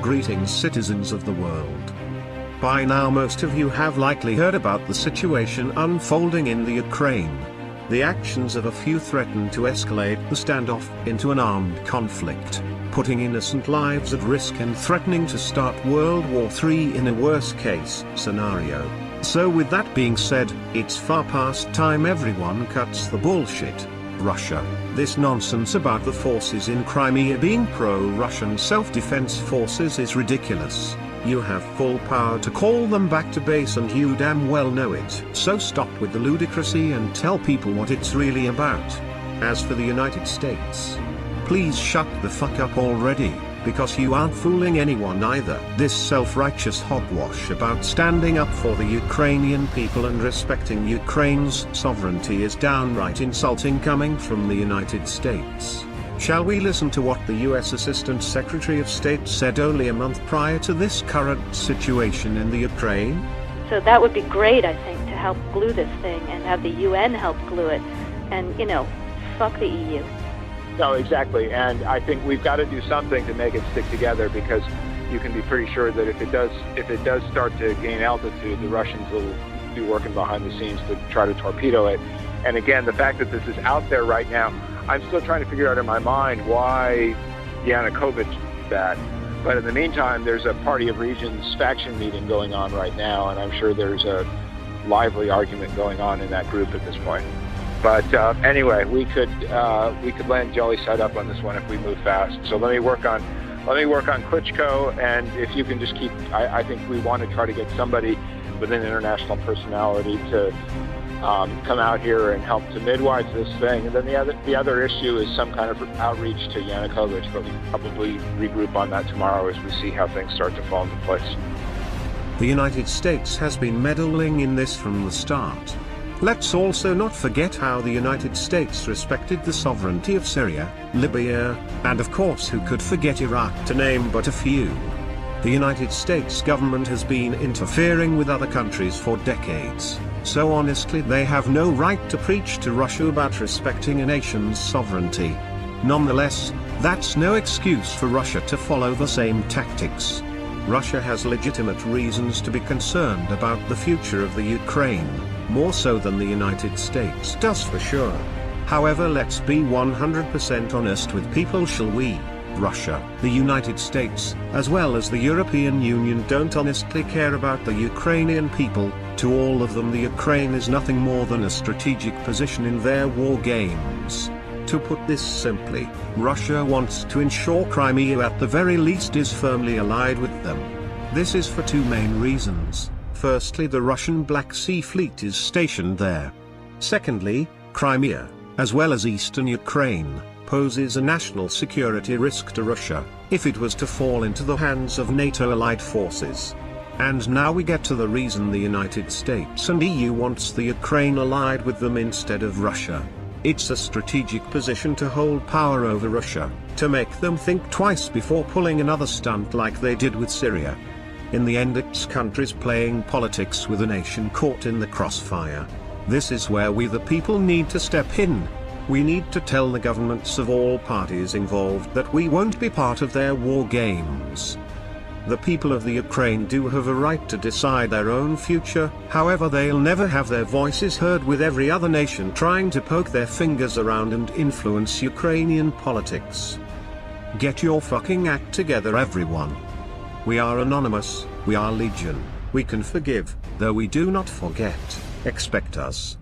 Greetings, citizens of the world. By now most of you have likely heard about the situation unfolding in the Ukraine. The actions of a few threaten to escalate the standoff into an armed conflict, putting innocent lives at risk and threatening to start World War III in a worst-case scenario. So with that being said, it's far past time everyone cuts the bullshit. Russia. This nonsense about the forces in Crimea being pro-Russian self-defense forces is ridiculous. You have full power to call them back to base and you damn well know it. So stop with the ludicrousy and tell people what it's really about. As for the United States, please shut the fuck up already, because you aren't fooling anyone either. This self-righteous hogwash about standing up for the Ukrainian people and respecting Ukraine's sovereignty is downright insulting coming from the United States. Shall we listen to what the US Assistant Secretary of State said only a month prior to this current situation in the Ukraine? So that would be great, I think, to help glue this thing and have the UN help glue it. And, fuck the EU. No, exactly, and I think we've got to do something to make it stick together, because you can be pretty sure that if it does start to gain altitude, the Russians will be working behind the scenes to try to torpedo it. And again, the fact that this is out there right now, I'm still trying to figure out in my mind why Yanukovych did that. But in the meantime, there's a Party of Regions faction meeting going on right now, and I'm sure there's a lively argument going on in that group at this point. But anyway, we could land jelly side up on this one if we move fast. So let me work on Klitschko, and if you can just keep, I think we want to try to get somebody with an international personality to come out here and help to midwife this thing. And then the other issue is some kind of outreach to Yanukovych, but we probably regroup on that tomorrow as we see how things start to fall into place. The United States has been meddling in this from the start. Let's also not forget how the United States respected the sovereignty of Syria, Libya, and of course who could forget Iraq, to name but a few. The United States government has been interfering with other countries for decades, so honestly they have no right to preach to Russia about respecting a nation's sovereignty. Nonetheless, that's no excuse for Russia to follow the same tactics. Russia has legitimate reasons to be concerned about the future of the Ukraine, more so than the United States does for sure. However, let's be 100% honest with people, shall we? Russia, the United States, as well as the European Union don't honestly care about the Ukrainian people. To all of them, the Ukraine is nothing more than a strategic position in their war games. To put this simply, Russia wants to ensure Crimea at the very least is firmly allied with them. This is for two main reasons. Firstly, the Russian Black Sea Fleet is stationed there. Secondly, Crimea, as well as eastern Ukraine, poses a national security risk to Russia, if it was to fall into the hands of NATO allied forces. And now we get to the reason the United States and EU wants the Ukraine allied with them instead of Russia. It's a strategic position to hold power over Russia, to make them think twice before pulling another stunt like they did with Syria. In the end, it's countries playing politics with a nation caught in the crossfire. This is where we the people need to step in. We need to tell the governments of all parties involved that we won't be part of their war games. The people of the Ukraine do have a right to decide their own future, however they'll never have their voices heard with every other nation trying to poke their fingers around and influence Ukrainian politics. Get your fucking act together, everyone. We are anonymous, we are legion, we can forgive, though we do not forget. Expect us.